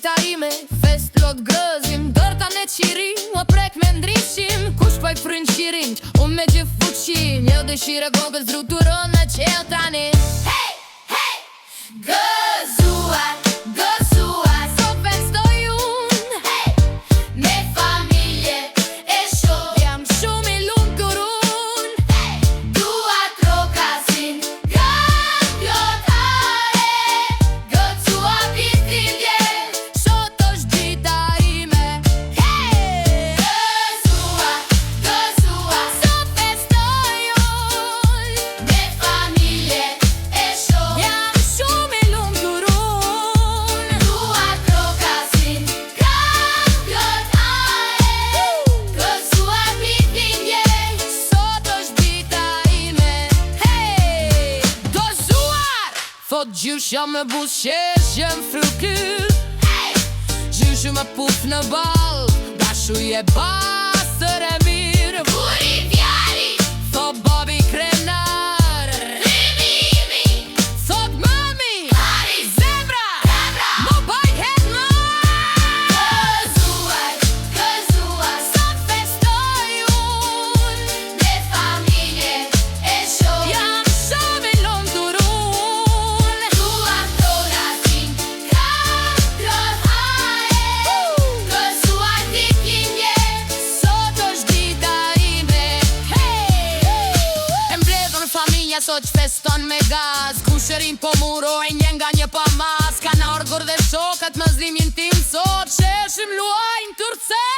dita ime, fest lot grëzim, dërta në qiri, më prek me ndrishim, kush po i fryn qirin, unë me gjithë fuqin, një dëshire gogës druturën në qelë tani. Hey, hey, gëzuar, gëzuar, so festoj unë, hey, me familje e shoh, jam shumë i lumë kur unë, hey, dua trokasin, këmbjotare, gëzuar pitindje, sot është dita ime, hey, gëzuar, gëzuar, so festoj unë, me familje e shoh, jam shumë i lumë kur unë, dua trokasin, këmbjotare, gëzuar pitindje, sot është dita ime, hey, gëzuar, thot gjysh jam me bus qesh jem frukyll, hey, gjysh me puf në bal, dashuj e bastër e mirë, buri fjari, thot babi krenar, rimimi, thot mami, hari, zemra, më baj het më. Gëzuar, gëzuar, sot festoj unë, me familje e shoh, jam shumë i lumë kur unë, dua trokasin, këmbjotare, gëzuar pitindje, sot është dita ime, hey, e mbledhur familja sot që feston me gaz, kushërin po murojnë një nga një pa mas, kanë orgur dhe shokat më zlimin tim sot, qeshim luajnë turce.